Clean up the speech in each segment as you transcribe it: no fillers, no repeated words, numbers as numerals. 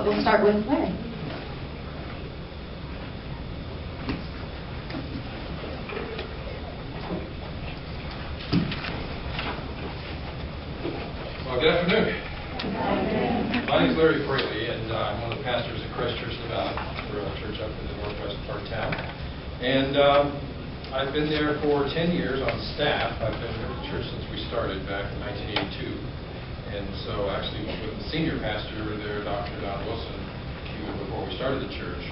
we'll start with Larry. Well, good afternoon. My name is Larrie Fraley, and I'm one of the pastors at Christ Church in the Valley. We're a church up in the northwest part of town. And I've been there for 10 years on staff. I've been with the church since we started back in 1982. And so actually with the senior pastor there, Dr. Don Wilson, even before we started the church.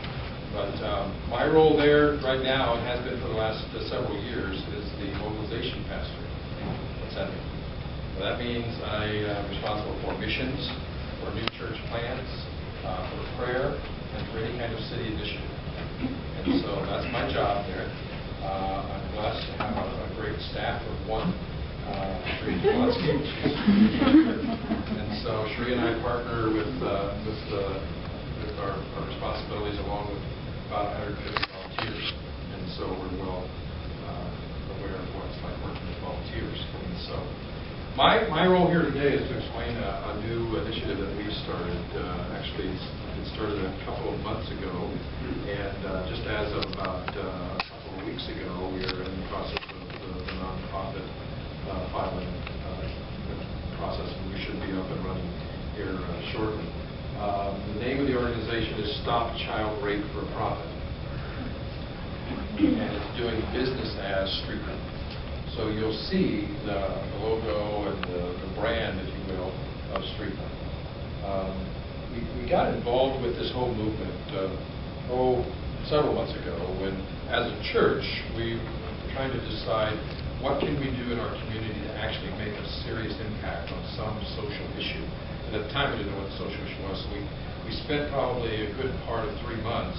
But my role there right now, and has been for the last several years, is the mobilization pastor. What's that mean? Well, that means I am responsible for missions, for new church plants, for prayer, and for any kind of city initiative. And so that's my job there. I'm blessed to have a great staff of one. Shri lots of and so Shri and I partner with our responsibilities along with about 150 volunteers. And so we're well aware of what it's like working with volunteers. And so my role here today is to explain a new initiative that we started. Actually, it started a couple of months ago, and just as of about a couple of weeks ago, we are in the process of the nonprofit filing process, and we should be up and running here shortly. The name of the organization is Stop Child Rape for Profit, and it's doing business as Street Rape. So you'll see the logo and the brand, if you will, of Street Rape. We got involved with this whole movement several months ago when, as a church, we were trying to decide what can we do in our community to actually make a serious impact on some social issue. And at the time, we didn't know what the social issue was, so we spent probably a good part of 3 months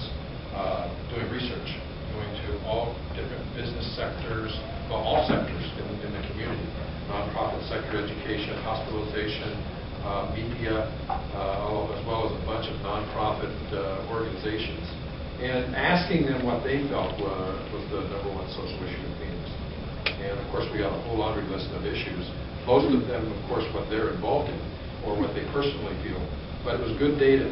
doing research, going to all different business sectors, well, all sectors in the community, nonprofit sector, education, hospitalization, media, as well as a bunch of nonprofit organizations, and asking them what they felt was the #1 social issue in Phoenix. And of course, we got a whole laundry list of issues. Most of them, of course, what they're involved in or what they personally feel. But it was good data.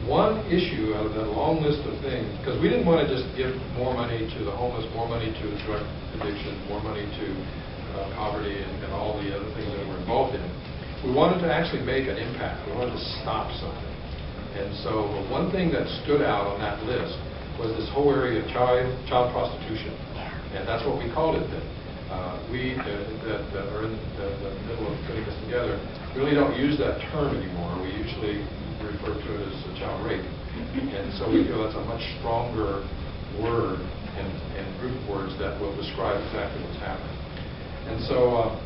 One issue out of that long list of things, because we didn't want to just give more money to the homeless, more money to drug addiction, more money to poverty and all the other things that we're involved in. We wanted to actually make an impact. We wanted to stop something. And so one thing that stood out on that list was this whole area of child prostitution. And that's what we called it then. We that are in the middle of putting this together really don't use that term anymore. We usually refer to it as child rape. And so we feel that's a much stronger word and group of words that will describe exactly what's happening. And so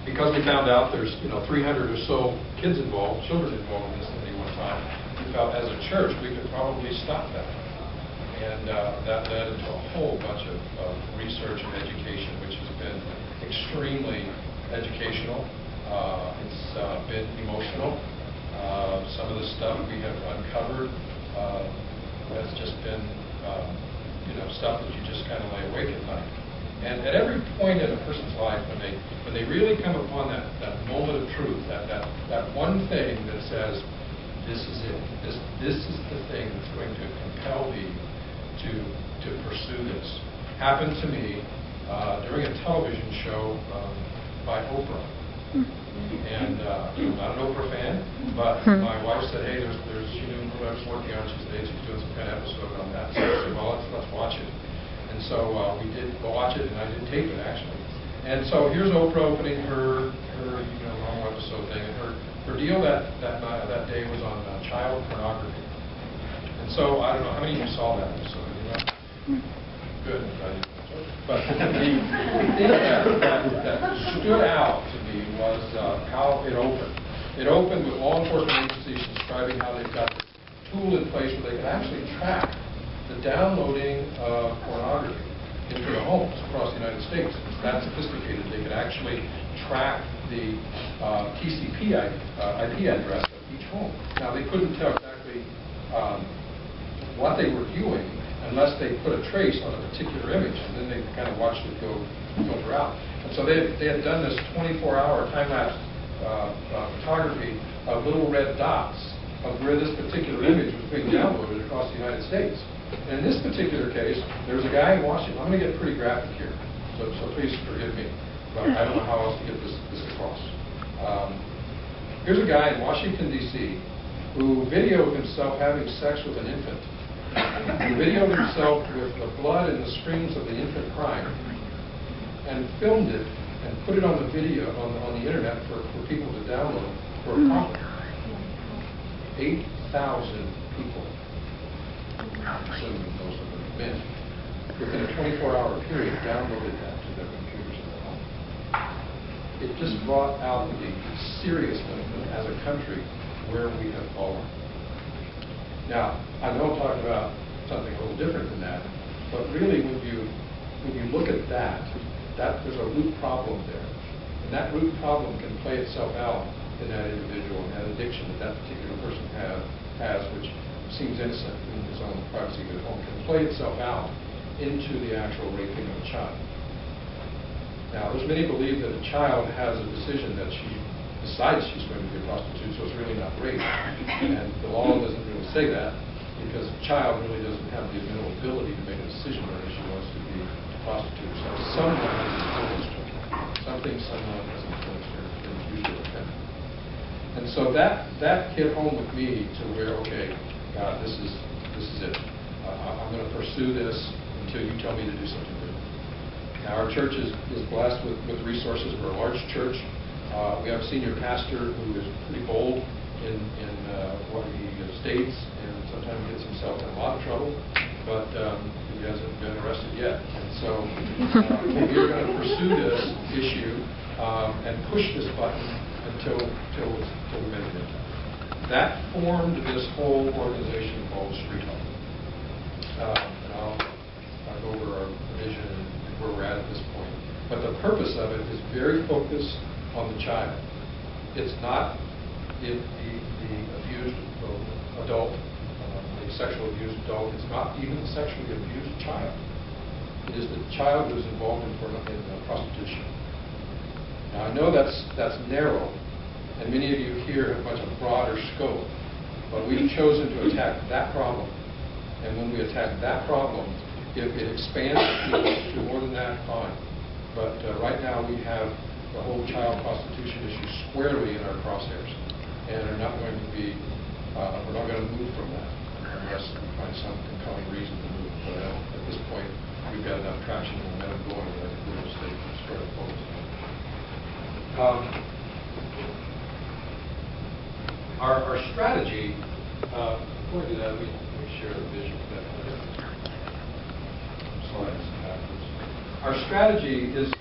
because we found out there's 300 or so children involved in this at any one time, we felt as a church we could probably stop that. And that led into a whole bunch of research and education, which has been extremely educational. It's been emotional. Some of the stuff we have uncovered has just been, stuff that you just kind of lay awake at night. And at every point in a person's life, when they really come upon that moment of truth, that one thing that says, this is it. This is the thing that's going to compel me to pursue this. Happened to me during a television show by Oprah. And I'm not an Oprah fan, but my wife said, hey, she knew who I was working on. She said, hey, she's doing some kind of episode on that. So I said, well, let's watch it. And so we did watch it, and I did tape it, actually. And so here's Oprah opening her long episode thing. And her deal that day was on child pornography. And so I don't know how many of you saw that episode. Good. But the thing that stood out to me was how it opened. It opened with law enforcement agencies describing how they've got this tool in place where they can actually track the downloading of pornography into the homes across the United States. It's that sophisticated. They could actually track the TCP IP address of each home. Now, they couldn't tell exactly what they were viewing unless they put a trace on a particular image, and then they kind of watched it go filter out. And so they had done this 24-hour time-lapse photography of little red dots of where this particular image was being downloaded across the United States. And in this particular case, there's a guy in Washington. I'm going to get pretty graphic here, so please forgive me, but I don't know how else to get this across. Here's a guy in Washington, D.C., who videoed himself having sex with an infant. He videoed himself with the blood and the screams of the infant crying, and filmed it and put it on the video on the internet for people to download for a profit. 8,000 people, assuming most of them men, within a 24-hour period downloaded that to their computers at home. It just brought out the seriousness as a country where we have fallen. Now, I know I'm talking about something a little different than that, but really when you look at that there's a root problem there. And that root problem can play itself out in that individual, and that addiction that particular person has, which seems innocent in his own privacy at home, can play itself out into the actual raping of a child. Now, there's many believe that a child has a decision that she decides she's going to be a prostitute, so it's really not rape. And the law doesn't really say that, because a child really doesn't have the mental ability to make a decision whether she wants to be a prostitute. So someone has influenced her. Someone has influenced her to use her offender. And so that hit home with me to where, okay, God, this is it. I'm going to pursue this until you tell me to do something different. Now, our church is blessed with resources. We're a large church. We have a senior pastor who is pretty bold in what he states, and sometimes gets himself in a lot of trouble, but he hasn't been arrested yet. And so we're going to pursue this issue and push this button until we make it. That formed this whole organization called Street Home. And I'll go over our vision and where we're at this point. But the purpose of it is very focused on the child. It's not the abused adult, the sexually abused adult. It's not even the sexually abused child. It is the child who is involved in prostitution. Now, I know that's narrow, and many of you here have much a broader scope, but we've chosen to attack that problem. And when we attack that problem, if it expands to more than that, fine. But right now we have the whole child prostitution issue squarely in our crosshairs, and are not going to be, we're not going to move from that unless we find some compelling reason to move. But at this point, we've got enough traction and momentum going that I think we will stay squarely focused. Our strategy, before we do that, we share the vision with that. Slides backwards. Our strategy is